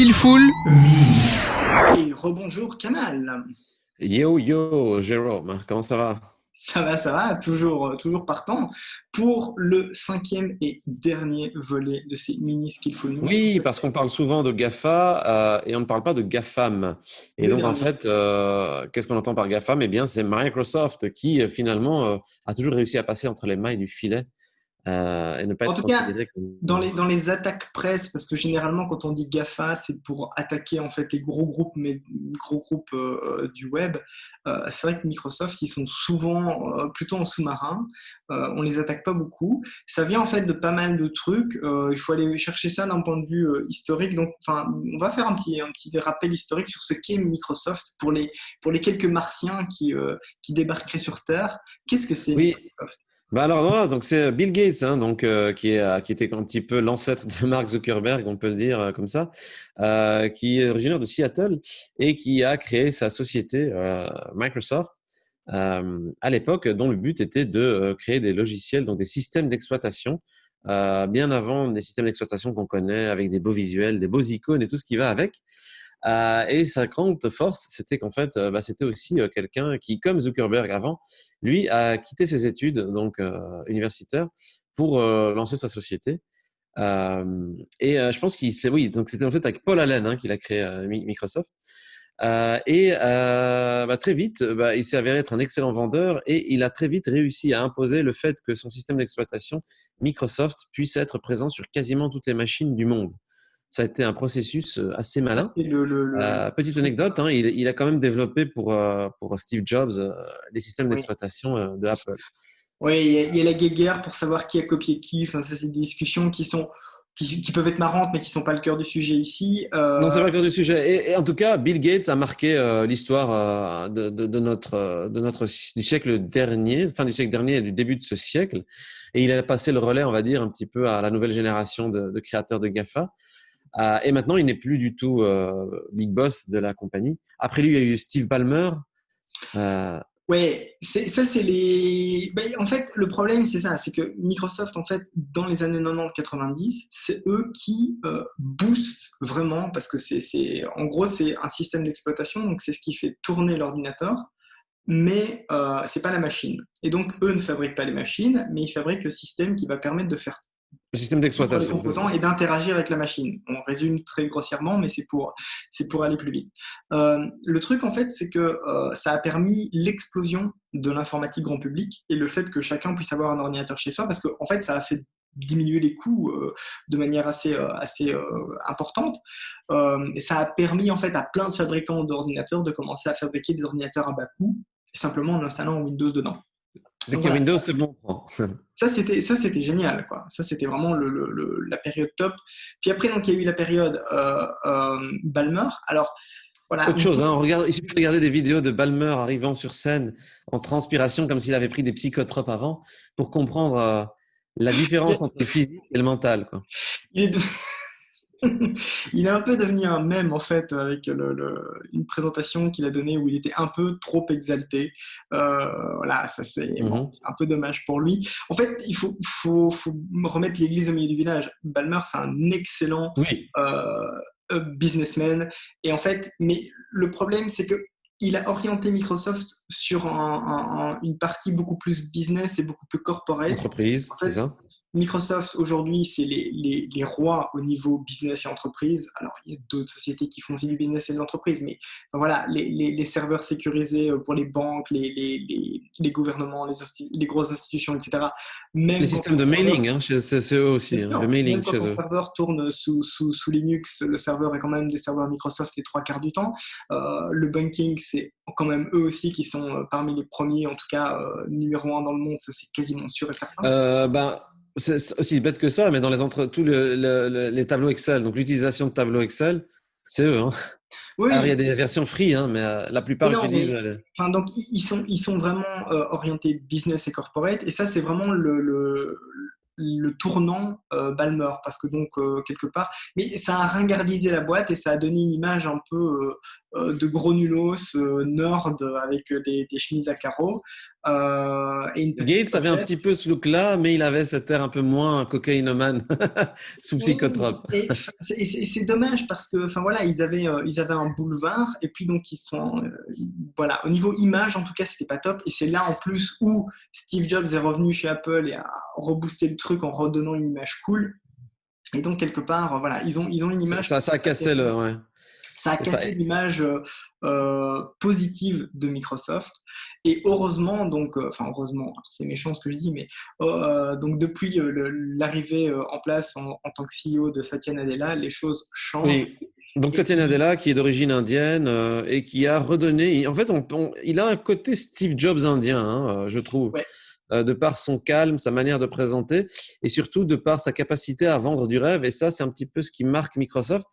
Skillful Me. Et rebonjour Kamal. Yo yo, Jérôme, comment ça va? Ça va, toujours partant pour le cinquième et dernier volet de ces mini Skillful Me. Oui, parce qu'on parle souvent de GAFA et on ne parle pas de GAFAM. Et Le donc en dernier. fait, qu'est-ce qu'on entend par GAFAM? Eh bien, c'est Microsoft qui finalement a toujours réussi à passer entre les mailles du filet et ne pas En être tout cas, considéré comme. dans les attaques presse, parce que généralement quand on dit GAFA, c'est pour attaquer en fait les gros groupes, mais gros groupes du web. C'est vrai que Microsoft, ils sont souvent plutôt en sous-marin. On les attaque pas beaucoup. Ça vient en fait de pas mal de trucs. Il faut aller chercher ça d'un point de vue historique. Donc, enfin, on va faire un petit rappel historique sur ce qu'est Microsoft pour les quelques martiens qui débarqueraient sur Terre. Qu'est-ce que c'est Oui, Microsoft? bah alors voilà, donc c'est Bill Gates, hein, donc qui était un petit peu l'ancêtre de Mark Zuckerberg, on peut le dire comme ça, qui est originaire de Seattle et qui a créé sa société Microsoft à l'époque, dont le but était de créer des logiciels, donc des systèmes d'exploitation, bien avant des systèmes d'exploitation qu'on connaît avec des beaux visuels, des beaux icônes et tout ce qui va avec. Et sa grande force, c'était qu'en fait, c'était aussi quelqu'un qui, comme Zuckerberg avant, lui a quitté ses études donc universitaires pour lancer sa société. Je pense oui, donc c'était en fait avec Paul Allen qu'il a créé Microsoft. Très vite, il s'est avéré être un excellent vendeur et il a très vite réussi à imposer le fait que son système d'exploitation Microsoft puisse être présent sur quasiment toutes les machines du monde. Ça a été un processus assez Ça, malin. c'est Petite anecdote, il a quand même développé pour Steve Jobs les systèmes oui. d'exploitation de Apple. Oui, il y a la guéguerre pour savoir qui a copié qui. Enfin, ça, c'est des discussions qui peuvent être marrantes, mais qui ne sont pas le cœur du sujet ici. Non, c'est pas le cœur du sujet. Et en tout cas, Bill Gates a marqué l'histoire du siècle dernier, fin du siècle dernier et du début de ce siècle. Et il a passé le relais, on va dire, un petit peu à la nouvelle génération de créateurs de GAFA. Et maintenant, il n'est plus du tout big boss de la compagnie. Après lui, il y a eu Steve Ballmer. Ouais, ça, c'est les. Ben, en fait, le problème, c'est ça, c'est que Microsoft, en fait, dans les années 90-90, c'est eux qui boostent vraiment, parce que en gros, c'est un système d'exploitation, donc c'est ce qui fait tourner l'ordinateur, mais c'est pas la machine. Et donc, eux ne fabriquent pas les machines, mais ils fabriquent le système qui va permettre de faire Le système entre les d'exploitation, c'est ça. composants et d'interagir avec la machine. On résume très grossièrement, mais c'est pour aller plus vite. Le truc, en fait, c'est que ça a permis l'explosion de l'informatique grand public et le fait que chacun puisse avoir un ordinateur chez soi, parce qu'en en fait, ça a fait diminuer les coûts de manière assez importante. Et ça a permis en fait à plein de fabricants d'ordinateurs de commencer à fabriquer des ordinateurs à bas coût, simplement en installant Windows dedans. Dès Donc qu'il y a voilà, Windows, c'est bon. ça c'était génial, quoi. Ça, c'était vraiment la période top. Puis après, donc, il y a eu la période Balmer. Alors, voilà. Autre chose, hein, il suffit de regarder des vidéos de Ballmer arrivant sur scène en transpiration comme s'il avait pris des psychotropes avant pour comprendre la différence entre le physique et le mental, quoi. Il est, de- il est un peu devenu un mème, en fait, avec une présentation qu'il a donnée où il était un peu trop exalté. Voilà, ça, bon, Mhm. c'est un peu dommage pour lui. En fait, faut remettre l'église au milieu du village. Balmer, c'est un excellent Oui, businessman. Et en fait, mais le problème, c'est que il a orienté Microsoft sur une partie beaucoup plus business et beaucoup plus corporate. entreprise, En c'est fait, ça. Microsoft, aujourd'hui, c'est les rois au niveau business et entreprise. Alors, il y a d'autres sociétés qui font aussi du business et de l'entreprise, mais voilà, les serveurs sécurisés pour les banques, les gouvernements, les grosses institutions, etc. Les Même quand systèmes de ton serveur, mailing, hein, c'est eux aussi, bien hein, le sûr, même mailing quand chez ton eux. serveur tourne sous Linux, le serveur est quand même des serveurs Microsoft les trois quarts du temps. Le banking, c'est quand même eux aussi qui sont parmi les premiers, en tout cas numéro un dans le monde, ça c'est quasiment sûr et certain. Ben, c'est aussi bête que ça, mais dans tous les tableaux Excel, donc l'utilisation de tableaux Excel, c'est eux, hein. Alors, il y a Oui, des versions free, hein, mais la mais plupart non, utilisent. mais enfin, donc ils sont vraiment orientés business et corporate, et ça c'est vraiment le tournant Balmer, parce que donc quelque part, mais ça a ringardisé la boîte et ça a donné une image un peu de gros nulos, nerds avec des chemises à carreaux et une petite Gates avait un pochette. petit peu ce look-là, mais il avait cet air un peu moins cocaïnomane, sous Oui, psychotrope. et c'est dommage parce que, enfin voilà, ils avaient un boulevard et puis donc voilà, au niveau image en tout cas, c'était pas top. Et c'est là en plus où Steve Jobs est revenu chez Apple et a reboosté le truc en redonnant une image cool. Et donc quelque part, voilà, ils ont une image. Ça a cassé le. Ouais. Ça a Ça, cassé l'image positive de Microsoft. Et heureusement, donc, enfin heureusement, c'est méchant ce que je dis, mais donc depuis l'arrivée en place en tant que CEO de Satya Nadella, les choses changent. oui. Donc Et Satya Nadella, qui est d'origine indienne et qui a redonné. En fait, il a un côté Steve Jobs indien, hein, je trouve, ouais, de par son calme, sa manière de présenter, et surtout de par sa capacité à vendre du rêve. Et ça, c'est un petit peu ce qui marque Microsoft.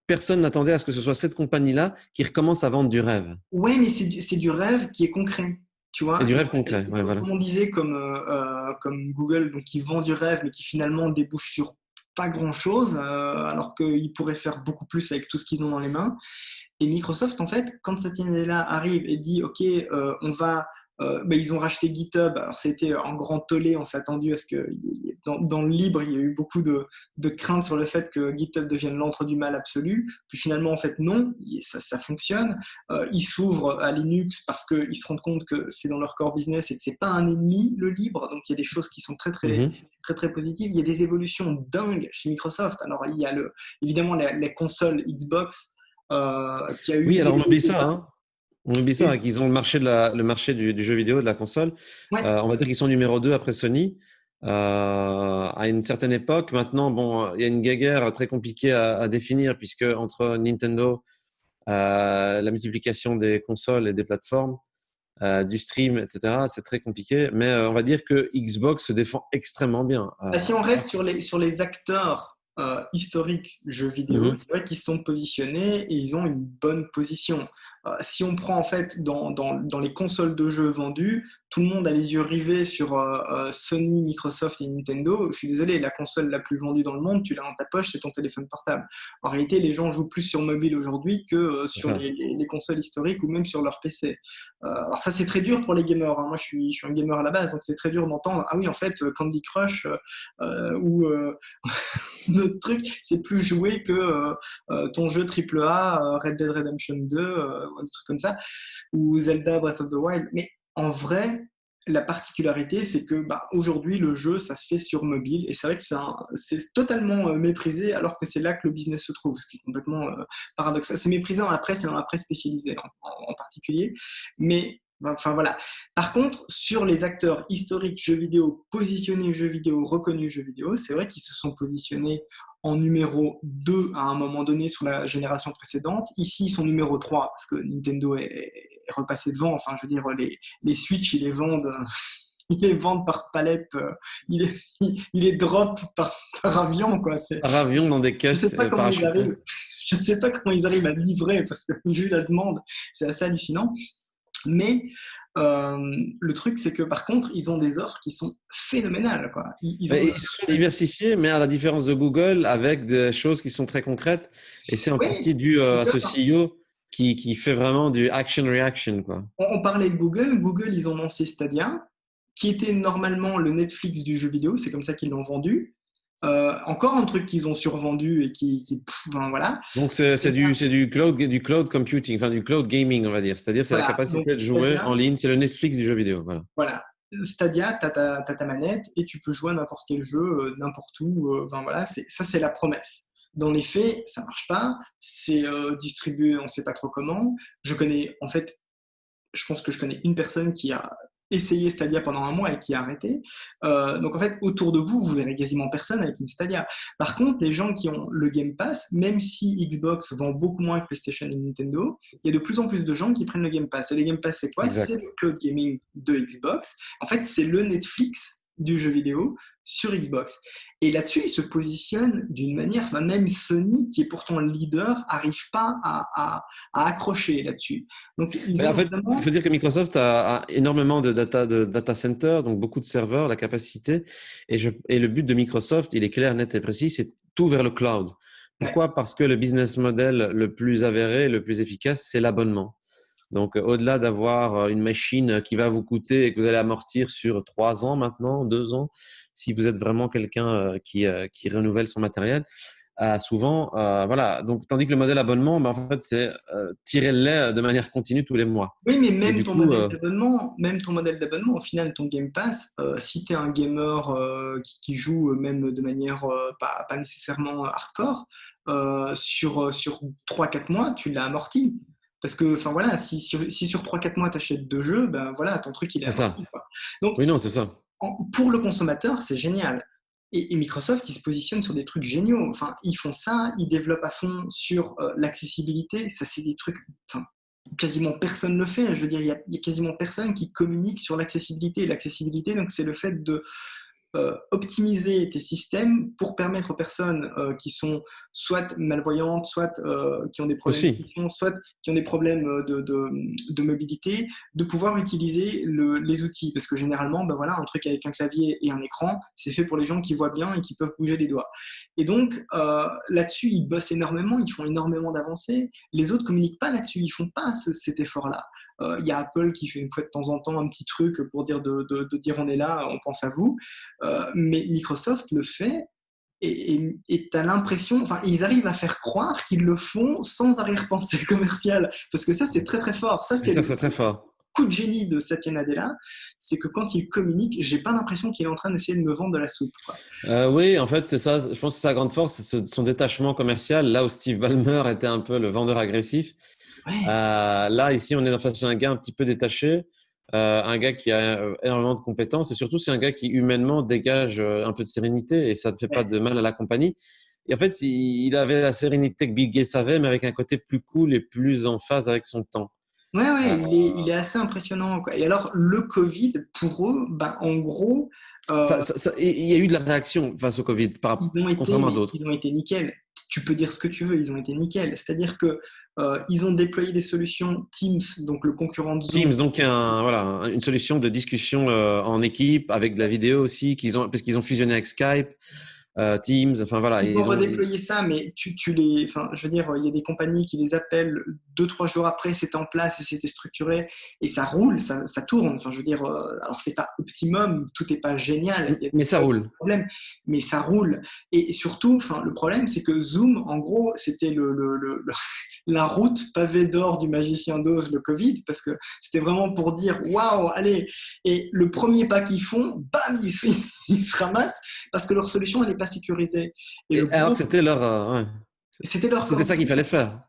Personne n'attendait à ce que ce soit cette compagnie-là qui recommence à vendre du rêve. ouais, mais c'est du rêve qui est concret. Tu Et vois, du rêve concret, ouais, voilà. comme on disait, comme Google, donc qui vend du rêve, mais qui finalement débouche sur pas grand-chose, alors qu'ils pourraient faire beaucoup plus avec tout ce qu'ils ont dans les mains. Et Microsoft, en fait, quand Satya Nadella arrive et dit, OK, on va, ils ont racheté GitHub. Alors c'était un grand tollé. On s'est attendu à ce que dans le libre, il y a eu beaucoup de craintes sur le fait que GitHub devienne l'antre du mal absolu. Puis finalement, en fait, non, ça fonctionne. Ils s'ouvrent à Linux parce qu'ils se rendent compte que c'est dans leur core business et que c'est pas un ennemi le libre. Donc il y a des choses qui sont très très Mhm. très très positives. Il y a des évolutions dingues chez Microsoft. Alors il y a évidemment les consoles Xbox qui a eu Oui, dès alors on le oublie ça, départ. hein. On oublie ça, hein, qu'ils ont le marché du jeu vidéo, de la console. Ouais, On va dire qu'ils sont numéro 2 après Sony. À une certaine époque, maintenant, bon, il y a une guéguerre très compliquée à définir, puisque entre Nintendo, la multiplication des consoles et des plateformes, du stream, etc., c'est très compliqué. Mais on va dire que Xbox se défend extrêmement bien. si on reste sur les acteurs historiques jeux vidéo, Mhm, c'est vrai qu'ils sont positionnés et ils ont une bonne position. Si on prend en fait dans les consoles de jeux vendues, tout le monde a les yeux rivés sur Sony, Microsoft et Nintendo. Je suis désolé, la console la plus vendue dans le monde, tu l'as dans ta poche, c'est ton téléphone portable. En réalité, les gens jouent plus sur mobile aujourd'hui que c'est sur ça. les consoles historiques ou même sur leur PC. Alors ça, c'est très dur pour les gamers, hein. Moi, je suis un gamer à la base, donc c'est très dur d'entendre. Ah oui, en fait, Candy Crush ou d'autres trucs, c'est plus joué que ton jeu AAA, Red Dead Redemption 2, des trucs comme ça, ou Zelda Breath of the Wild. Mais en vrai, la particularité, c'est que aujourd'hui, le jeu, ça se fait sur mobile, et c'est vrai que c'est totalement méprisé, alors que c'est là que le business se trouve, ce qui est complètement paradoxal. C'est méprisé dans la presse et dans la presse spécialisée en particulier, mais enfin voilà. Par contre, sur les acteurs historiques jeux vidéo, positionnés jeux vidéo, reconnus jeux vidéo, c'est vrai qu'ils se sont positionnés en numéro 2 à un moment donné sur la génération précédente. Ici, ils sont numéro 3 parce que Nintendo est repassé devant. Enfin, je veux dire, les Switch, ils les vendent. Ils les vendent par palette, il les drop par avion, quoi. Par avion dans des Je sais caisses pas comment ils parachutées. arrivent. Je sais pas comment ils arrivent à livrer parce que vu la demande, c'est assez hallucinant. Mais le truc, c'est que par contre, ils ont des offres qui sont phénoménales, quoi. Ils ont Et ils se sont diversifiés, mais à la différence de Google, avec des choses qui sont très concrètes. Et c'est en oui, partie dû à ce Google, CEO qui fait vraiment du action-reaction, quoi. on parlait de Google. Google, ils ont lancé Stadia, qui était normalement le Netflix du jeu vidéo. C'est comme ça qu'ils l'ont vendu. Encore un truc qu'ils ont survendu et enfin, voilà. Donc, c'est du cloud computing, enfin du cloud gaming, on va dire. C'est-à-dire, c'est la Voilà. Donc capacité de jouer Stadia, en ligne. C'est le Netflix du jeu vidéo. Voilà. voilà. Stadia, t'as ta manette et tu peux jouer à n'importe quel jeu, n'importe où. Enfin, voilà, ça, c'est la promesse. Dans les faits, ça marche pas. C'est distribué, on sait pas trop comment. En fait, je pense que je connais une personne qui a essayé Stadia pendant un mois et qui a arrêté. Donc en fait, autour de vous, vous verrez quasiment personne avec une Stadia. Par contre, les gens qui ont le Game Pass, même si Xbox vend beaucoup moins que PlayStation et Nintendo, il y a de plus en plus de gens qui prennent le Game Pass. Et le Game Pass, c'est quoi? C'est Exact. le cloud gaming de Xbox. En fait, c'est le Netflix du jeu vidéo sur Xbox. Et là-dessus, ils se positionnent d'une manière, enfin, même Sony, qui est pourtant le leader, n'arrive pas à accrocher là-dessus. Donc, ils Mais en vont fait, il vraiment. faut dire que Microsoft a énormément de data centers, donc beaucoup de serveurs, la capacité. Et le but de Microsoft, il est clair, net et précis, c'est tout vers le cloud. Ouais. Pourquoi? Parce que le business model le plus avéré, le plus efficace, c'est l'abonnement. Donc, au-delà d'avoir une machine qui va vous coûter et que vous allez amortir sur 3 ans maintenant, 2 ans, si vous êtes vraiment quelqu'un qui renouvelle son matériel, souvent, voilà. Donc, tandis que le modèle abonnement, ben, en fait, c'est tirer le lait de manière continue tous les mois. Oui, mais Et même du ton coup, modèle d'abonnement, au final, ton Game Pass, si tu es un gamer qui joue même de manière pas nécessairement hardcore, sur 3-4 mois, tu l'as amorti. Parce que, enfin voilà, si sur 3-4 mois, tu achètes 2 jeux, ben voilà, ton truc, il est c'est ça. amorti, quoi. Donc, Oui, non, c'est ça. pour le consommateur, c'est génial. Et Microsoft, ils se positionnent sur des trucs géniaux. Enfin, ils font ça, ils développent à fond sur l'accessibilité. Ça, c'est des trucs. Enfin, quasiment personne ne le fait. Je veux dire, il y a quasiment personne qui communique sur l'accessibilité. L'accessibilité, donc, c'est le fait de optimiser tes systèmes pour permettre aux personnes qui sont soit malvoyantes, soit qui ont des problèmes de Aussi. vision, soit qui ont des problèmes de mobilité, de pouvoir utiliser les outils. Parce que généralement, ben voilà, un truc avec un clavier et un écran, c'est fait pour les gens qui voient bien et qui peuvent bouger les doigts. Et donc, là-dessus, ils bossent énormément, ils font énormément d'avancées. Les autres communiquent pas là-dessus, ils font pas cet effort-là. Il y a Apple qui fait une fois de temps en temps un petit truc pour dire de dire on est là, on pense à vous. Mais Microsoft le fait et tu as l'impression, enfin, ils arrivent à faire croire qu'ils le font sans arrière-pensée commerciale. Parce que ça, c'est très très fort. Ça, Et c'est ça, le c'est très fort. coup de génie de Satya Nadella. C'est que quand il communique, j'ai pas l'impression qu'il est en train d'essayer de me vendre de la soupe, quoi. Oui, en fait, c'est ça. Je pense que sa grande force, c'est son détachement commercial. Là où Steve Ballmer était un peu le vendeur agressif, Ouais, là, ici, on est face à un gars un petit peu détaché, un gars qui a énormément de compétences et surtout, c'est un gars qui humainement dégage un peu de sérénité et ça ne fait pas ouais. de mal à la compagnie. Et en fait, il avait la sérénité que Bill Gates avait, mais avec un côté plus cool et plus en phase avec son temps. Ouais, Euh, ouais, il est assez impressionnant, quoi. Et alors, le Covid, pour eux, ben, en gros, euh, il y a eu de la réaction face au Covid, contrairement à d'autres. ils ont été nickel. Tu peux dire ce que tu veux, ils ont été nickel. C'est-à-dire que ils ont déployé des solutions Teams, donc le concurrent de Zoom. Teams, donc voilà, une solution de discussion en équipe avec de la vidéo aussi, parce qu'ils ont fusionné avec Skype, Teams, enfin voilà, Ils ont redéployé ça, mais enfin, je veux dire, il y a des compagnies qui les appellent 2-3 jours après, c'était en place et c'était structuré et ça roule, ça tourne. Enfin, je veux dire, alors c'est pas optimum, tout n'est pas génial, il y a mais ça des roule. problèmes, mais ça roule. Et surtout, enfin, le problème, c'est que Zoom, en gros, c'était la route pavée d'or du magicien d'Oz, le Covid, parce que c'était vraiment pour dire, waouh, allez. Et le premier pas qu'ils font, bam, ils se ramassent parce que leur solution, elle n'est pas sécurisée. Et le Et alors gros, que c'était ouais. c'était leur C'était core ça qu'il fallait business. faire.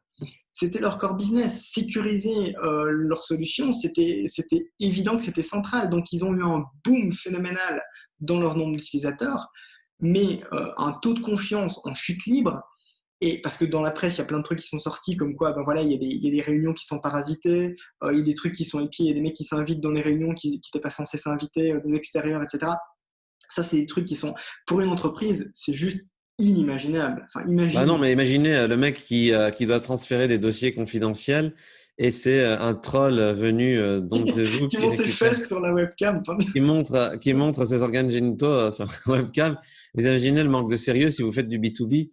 C'était leur core business. Sécuriser leur solution, c'était évident que c'était central. Donc, ils ont eu un boom phénoménal dans leur nombre d'utilisateurs, mais un taux de confiance en chute libre. Et parce que dans la presse, il y a plein de trucs qui sont sortis, comme quoi, ben voilà, il y a des réunions qui sont parasitées, il y a des trucs qui sont épiés, il y a des mecs qui s'invitent dans les réunions qui n'étaient pas censés s'inviter, des extérieurs, etc. Ça, c'est des trucs qui sont, pour une entreprise, c'est juste inimaginable. Enfin, Bah non, imagine. mais imaginez le mec qui doit transférer des dossiers confidentiels et c'est un troll venu d'on ne sait où Qui qui monte ses récupère, fesses sur la webcam. qui montre ses organes génitaux sur la webcam. Vous imaginez le manque de sérieux si vous faites du B2B,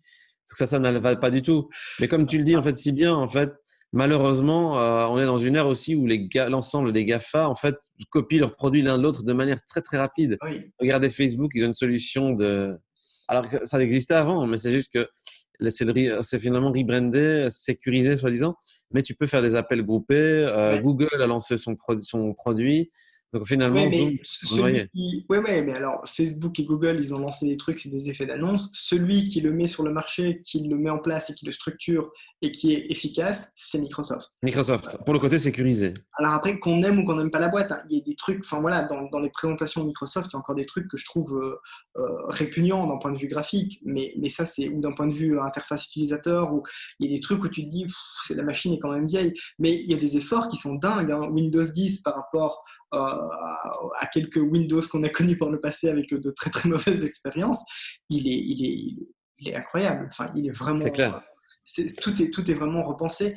parce que ça ne va pas du tout. Mais comme tu le dis, en fait, si bien, en fait, malheureusement, on est dans une ère aussi où l'ensemble des GAFA, en fait, copient leurs produits l'un de l'autre de manière très, très rapide. Oui. Regardez Facebook, ils ont une solution de... Alors que ça existait avant, mais c'est juste que c'est finalement rebrandé, sécurisé, soi-disant, mais tu peux faire des appels groupés. Ouais. Google a lancé son produit. Donc Ouais, finalement, Zoom, mais on voyait. ouais, mais alors Facebook et Google, ils ont lancé des trucs, c'est des effets d'annonce. Celui qui le met sur le marché, qui le met en place et qui le structure et qui est efficace, c'est Microsoft. Microsoft, pour le côté sécurisé. Alors après, qu'on aime ou qu'on n'aime pas la boîte, hein, il y a des trucs, enfin voilà, dans les présentations de Microsoft, il y a encore des trucs que je trouve répugnants d'un point de vue graphique, mais ça, c'est ou d'un point de vue interface utilisateur, ou il y a des trucs où tu te dis, la machine est quand même vieille, mais il y a des efforts qui sont dingues, hein. Windows 10 par rapport à quelques Windows qu'on a connus par le passé avec de très très mauvaises expériences, il est incroyable, enfin, il est C'est vraiment, clair. tout est vraiment repensé.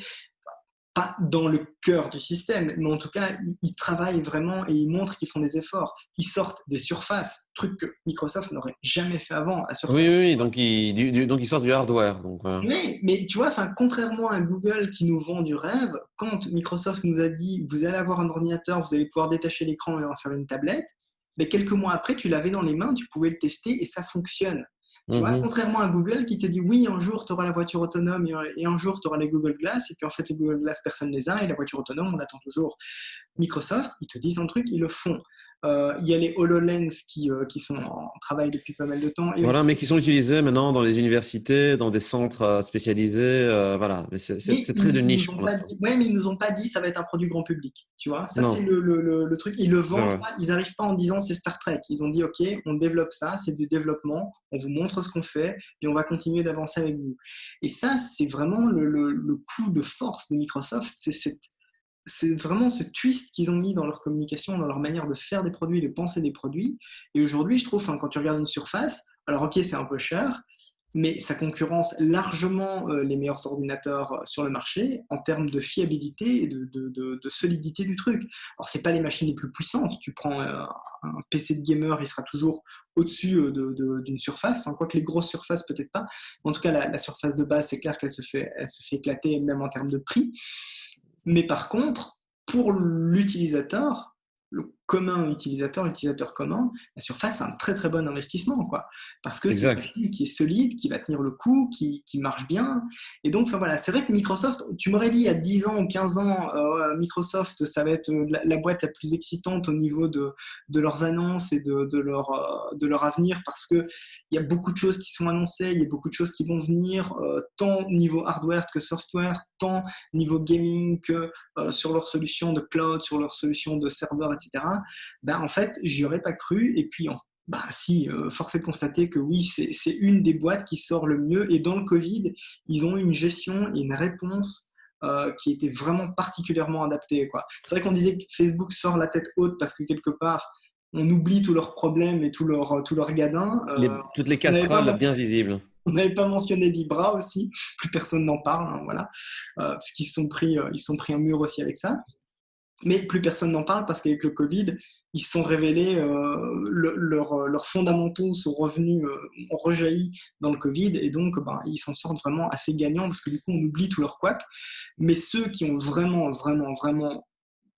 pas dans le cœur du système, mais en tout cas, ils travaillent vraiment et ils montrent qu'ils font des efforts. Ils sortent des surfaces, truc que Microsoft n'aurait jamais fait avant. La Oui, surface. oui, oui. Donc ils sortent du hardware. Donc, voilà. Mais tu vois, contrairement à Google qui nous vend du rêve, quand Microsoft nous a dit vous allez avoir un ordinateur, vous allez pouvoir détacher l'écran et en faire une tablette, mais quelques mois après, tu l'avais dans les mains, tu pouvais le tester et ça fonctionne. Tu vois, Mhm. contrairement à Google qui te dit oui, un jour tu auras la voiture autonome et un jour tu auras les Google Glass, et puis en fait les Google Glass personne ne les a et la voiture autonome on attend toujours. Microsoft, ils te disent un truc, ils le font. Il y a les HoloLens qui sont en travail depuis pas mal de temps. Et Voilà, mais aussi, qui sont utilisés maintenant dans les universités, dans des centres spécialisés. Voilà, mais mais c'est très de ils nous niche ont pour pas l'instant. dit, ouais, mais ils nous ont pas dit ça va être un produit grand public. Tu vois, ça c'est Non, le truc. Ils le c'est vendent vrai. pas, ils n'arrivent pas en disant c'est Star Trek. Ils ont dit ok, on développe ça, c'est du développement, on vous montre ce qu'on fait et on va continuer d'avancer avec vous. Et ça, c'est vraiment le coup de force de Microsoft, c'est vraiment ce twist qu'ils ont mis dans leur communication, dans leur manière de faire des produits, de penser des produits. Et aujourd'hui, je trouve, quand tu regardes une Surface, alors ok, c'est un peu cher, mais ça concurrence largement les meilleurs ordinateurs sur le marché en termes de fiabilité et de solidité du truc. Alors, c'est pas les machines les plus puissantes. Tu prends un PC de gamer, il sera toujours au-dessus d'une surface. Enfin, quoique les grosses surfaces, peut-être pas. En tout cas, la surface de base, c'est clair elle se fait éclater, même en termes de prix. Mais par contre, pour l'utilisateur, le commun utilisateur, l'utilisateur commun, la surface, c'est un très très bon investissement, quoi. Parce que c'est une Exact. machine qui est solide, qui va tenir le coup, qui marche bien. Et donc, voilà, c'est vrai que Microsoft, tu m'aurais dit il y a 10 ans ou 15 ans, Microsoft, ça va être la boîte la plus excitante au niveau de leurs annonces et de leur avenir, parce qu'il y a beaucoup de choses qui sont annoncées, il y a beaucoup de choses qui vont venir, tant niveau hardware que software, tant niveau gaming que sur leurs solutions de cloud, sur leurs solutions de serveurs, etc. Ben, en fait, j'y aurais pas cru. Et puis, bah, si, force est de constater que oui, c'est une des boîtes qui sort le mieux. Et dans le Covid, ils ont eu une gestion et une réponse qui était vraiment particulièrement adaptée, quoi. C'est vrai qu'on disait que Facebook sort la tête haute parce que quelque part, on oublie tous leurs problèmes et tous leurs gadins. Toutes les On n'avait pas casseroles bien visibles. on n'avait pas mentionné Libra aussi, plus personne n'en parle, hein, voilà, parce qu'ils ils se sont pris un mur aussi avec ça. Mais plus personne n'en parle parce qu'avec le Covid, ils se sont révélés, leurs fondamentaux sont revenus, ont rejailli dans le Covid, et donc ben, ils s'en sortent vraiment assez gagnants parce que du coup on oublie tous leurs couacs. Mais ceux qui ont vraiment, vraiment, vraiment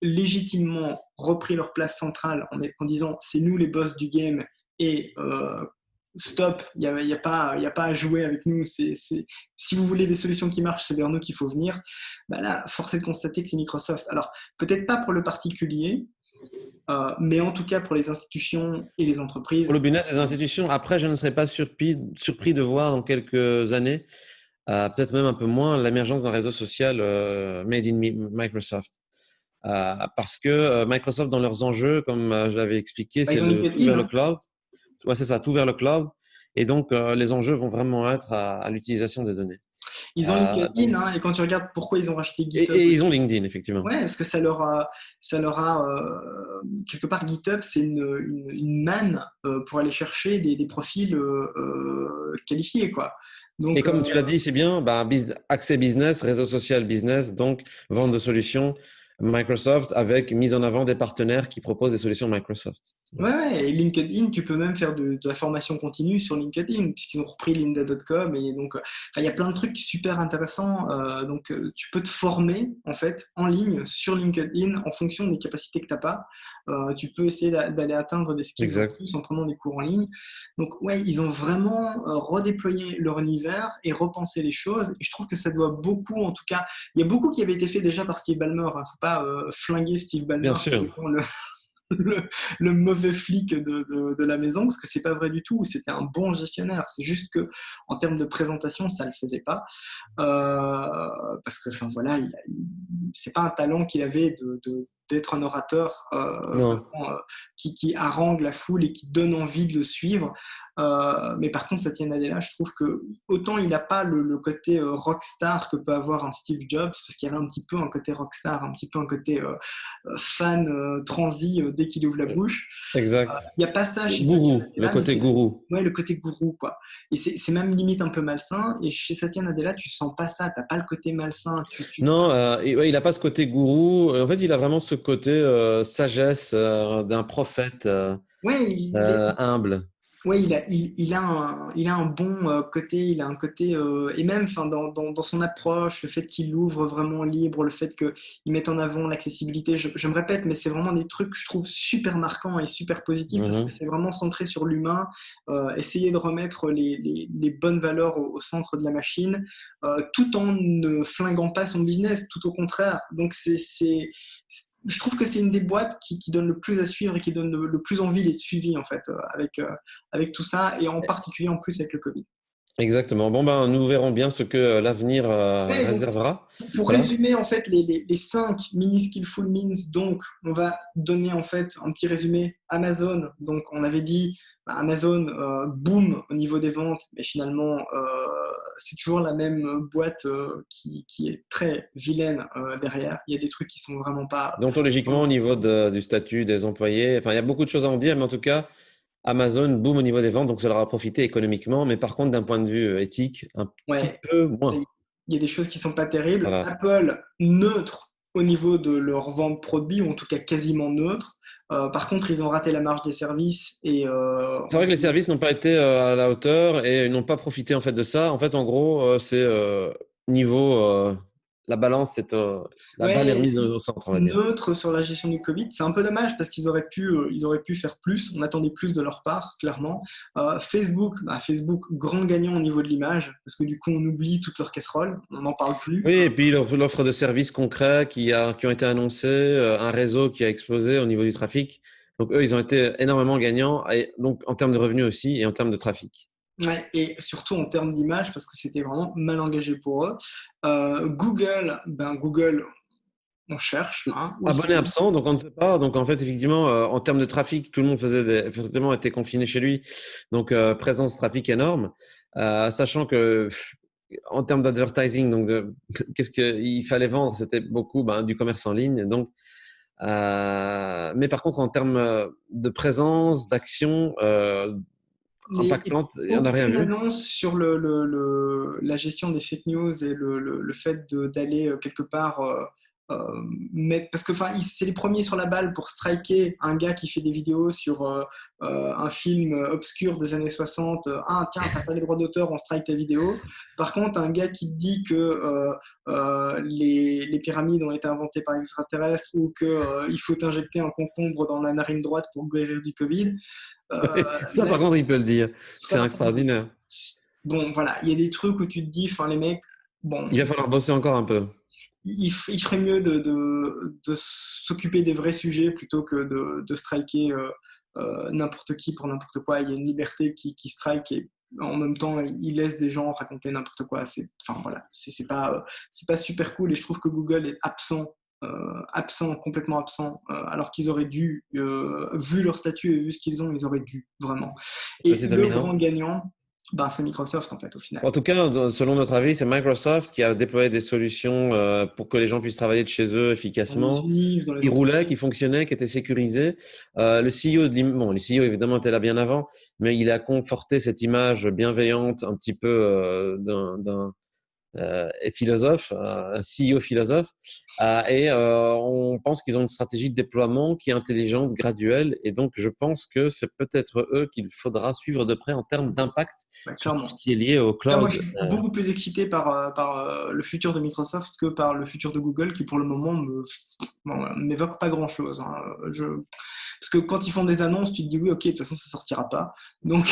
légitimement repris leur place centrale en disant c'est nous les boss du game et stop, il n'y a pas à jouer avec nous, si vous voulez des solutions qui marchent, c'est vers nous qu'il faut venir. Bah là, force est de constater que c'est Microsoft. Alors, peut-être pas pour le particulier, mais en tout cas pour les institutions et les Pour le entreprises. business des institutions, après, je ne serais pas surpris de voir dans quelques années, peut-être même un peu moins, l'émergence d'un réseau social made in Microsoft. Parce que Microsoft, dans leurs enjeux, comme je l'avais expliqué, Bah, c'est ils ont le tout LinkedIn, vers le hein. cloud. Ouais, c'est ça, tout vers le cloud. Et donc, les enjeux vont vraiment être à l'utilisation des données. Ils ont LinkedIn, Donc, hein, et quand tu regardes pourquoi ils ont racheté GitHub, et ils ont LinkedIn, effectivement. ouais, parce que ça leur a quelque part GitHub, c'est une manne pour aller chercher des profils qualifiés, quoi. Et Donc, comme tu l'as dit, c'est bien, bah, accès business, réseau social business, donc vente de solutions Microsoft avec mise en avant des partenaires qui proposent des solutions Microsoft. ouais, Voilà. ouais, et LinkedIn, tu peux même faire de la formation continue sur LinkedIn, puisqu'ils ont repris lynda.com, et donc, enfin, il y a plein de trucs super intéressants. Donc, tu peux te former, en fait, en ligne sur LinkedIn en fonction des capacités que tu n'as pas. Tu peux essayer d'aller atteindre des skills en Exact. plus en prenant des cours en ligne. Donc, ouais, ils ont vraiment redéployé leur univers et repensé les choses. Et je trouve que ça doit beaucoup, en tout cas, il y a beaucoup qui avait été fait déjà par Steve Ballmer. Il ne faut pas flinguer Steve Bien Ballmer sûr. le, le mauvais flic de la maison, parce que c'est pas vrai du tout. C'était un bon gestionnaire. C'est juste que en termes de présentation, ça le faisait pas, parce que, enfin voilà, c'est pas un talent qu'il avait d'être un orateur Non. vraiment, qui harangue la foule et qui donne envie de le suivre. Mais par contre, Satya Nadella, je trouve que autant il n'a pas le côté rockstar que peut avoir un Steve Jobs, parce qu'il y avait un petit peu un côté rockstar, un petit peu un côté fan transi dès qu'il ouvre la bouche. Exact. Il n'y a pas ça chez Satya Gourou, le Nadella, mais côté c'est gourou. ouais, le côté gourou, quoi. Et c'est même limite un peu malsain. Et chez Satya Nadella, tu sens pas ça. T'as pas le côté malsain. Non, ouais, il n'a pas ce côté gourou. En fait, il a vraiment ce côté sagesse d'un prophète Ouais, humble. ouais, il a un bon côté, il a un côté, et même enfin, dans son approche, le fait qu'il l'ouvre vraiment libre, le fait qu'il mette en avant l'accessibilité, je me répète, mais c'est vraiment des trucs que je trouve super marquants et super positifs parce que Mhm. c'est vraiment centré sur l'humain, essayer de remettre les bonnes valeurs au centre de la machine, tout en ne flinguant pas son business, tout au contraire. Donc je trouve que c'est une des boîtes qui donne le plus à suivre et qui donne le plus envie d'être suivie en fait, avec tout ça, et en particulier en plus avec le Covid. Exactement. Bon, ben, nous verrons bien ce que l'avenir Ouais, donc, réservera. pour Voilà. résumer en fait les 5 mini skillful means, donc on va donner en fait un petit résumé. Amazon, donc on avait dit Amazon boom au niveau des ventes, mais finalement c'est toujours la même boîte qui est très vilaine derrière. Il y a des trucs qui sont vraiment pas. Déontologiquement, au niveau du statut des employés, enfin, il y a beaucoup de choses à en dire, mais en tout cas, Amazon boom au niveau des ventes, donc ça leur a profité économiquement, mais par contre, d'un point de vue éthique, un petit Ouais, peu moins. il y a des choses qui sont pas terribles. Voilà. Apple, neutre au niveau de leur vente produit, ou en tout cas quasiment neutre. Par contre, ils ont raté la marge des services et C'est vrai que les services n'ont pas été à la hauteur et ils n'ont pas profité en fait de ça. En fait, en gros, c'est niveau la balance, la balle est ouais, remise au centre, on va dire. neutre sur la gestion du Covid. C'est un peu dommage parce ils auraient pu faire plus. On attendait plus de leur part, clairement. Facebook, Facebook, grand gagnant au niveau de l'image parce que du coup, on oublie toutes leurs casseroles. On n'en parle plus. Oui, et puis l'offre de services concrets qui ont été annoncés, un réseau qui a explosé au niveau du trafic. Donc eux, ils ont été énormément gagnants, et donc en termes de revenus aussi et en termes de trafic. Ouais, et surtout en termes d'image, parce que c'était vraiment mal engagé pour eux. Google, Google, on cherche, hein, où ils Abonné sont. absent, donc on ne sait pas. Donc en fait, effectivement, en termes de trafic, tout le monde effectivement était confiné chez lui. Donc présence trafic énorme. Sachant que en termes d'advertising, donc qu'est-ce qu'il fallait vendre, c'était beaucoup du commerce en ligne. Donc, mais par contre, en termes de présence, d'action Et impactante, on n'a rien aucune vu. annonce sur la gestion des fake news et le fait d'aller quelque part mettre. Parce que c'est les premiers sur la balle pour striker un gars qui fait des vidéos sur un film obscur des années 60. Ah, tiens, t'as pas les droits d'auteur, on strike ta vidéo. Par contre, un gars qui te dit que les pyramides ont été inventées par extraterrestres ou qu'il faut injecter un concombre dans la narine droite pour guérir du Covid. Ça, Là, par contre, il peut le dire. ça, C'est par contre, extraordinaire. bon, voilà, il y a des trucs où tu te dis, les mecs, bon, Il va falloir bosser encore un peu. il ferait mieux de s'occuper des vrais sujets plutôt que de striker n'importe qui pour n'importe quoi. Il y a une liberté qui strike et en même temps, il laisse des gens raconter n'importe quoi. Enfin voilà, c'est pas super cool et je trouve que Google est absent, complètement absent, alors qu'ils auraient dû, vu leur statut et vu ce qu'ils ont, ils auraient dû vraiment. Et C'est le grand dominant. gagnant, c'est Microsoft en fait au final. En tout cas, selon notre avis, c'est Microsoft qui a déployé des solutions pour que les gens puissent travailler de chez eux Dans les efficacement, univers, dans les qui roulaient, entreprises. qui fonctionnaient, qui étaient sécurisés. Le CEO, le CEO évidemment était là bien avant, mais il a conforté cette image bienveillante un petit peu d'un philosophe, un CEO philosophe. Et on pense qu'ils ont une stratégie de déploiement qui est intelligente, graduelle. Et donc, je pense que c'est peut-être eux qu'il faudra suivre de près en termes d'impact sur tout ce Clairement. qui est lié au Moi, je cloud. suis beaucoup plus excité par le futur de Microsoft que par le futur de Google, qui pour le moment m'évoque pas grand-chose, hein. Parce que quand ils font des annonces, tu te dis oui, ok, de toute façon, ça sortira pas. Donc,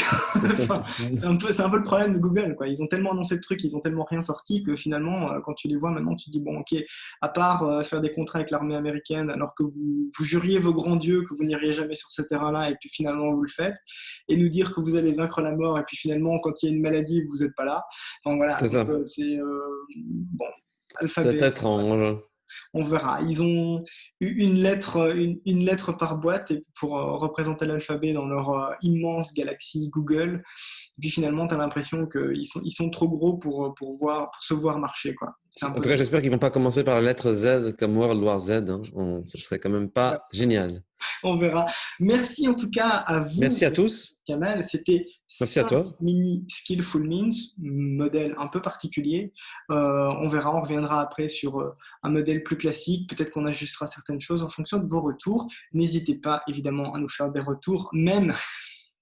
c'est un peu le problème de Google, quoi. Ils ont tellement annoncé de trucs, ils ont tellement rien sorti que finalement, quand tu les vois maintenant, tu te dis bon, ok, à part faire des contrats avec l'armée américaine, alors que vous juriez vos grands dieux que vous n'iriez jamais sur ce terrain-là, et puis finalement vous le faites, et nous dire que vous allez vaincre la mort, et puis finalement, quand il y a une maladie, vous n'êtes pas là. Enfin voilà, C'est donc ça. bon, C'est Alphabet, étrange. On verra. Ils ont eu une lettre par boîte pour représenter l'alphabet dans leur immense galaxie Google. Et puis finalement, tu as l'impression qu'ils sont trop gros pour se voir marcher, quoi. C'est un En peu tout cas, j'espère qu'ils vont pas commencer par la lettre Z comme World War Z. Hein. Ce serait quand même pas génial. On verra. Merci en tout cas à vous, Merci à tous. Kamal. C'était Merci à 5 toi. mini Skillful Means, modèle un peu particulier. On verra, on reviendra après sur un modèle plus classique. Peut-être qu'on ajustera certaines choses en fonction de vos retours. N'hésitez pas évidemment à nous faire des retours, même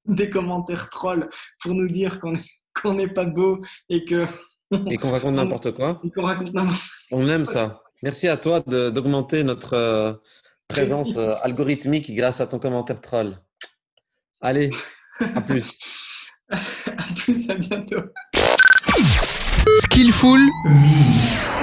des commentaires trolls pour nous dire qu'on n'est pas beau et que Et qu'on raconte n'importe quoi. qu'on raconte n'importe On aime ça. Merci à toi d'augmenter notre présence quoi. algorithmique grâce à ton commentaire troll. Allez, à plus. À plus, à bientôt. Skillful Me.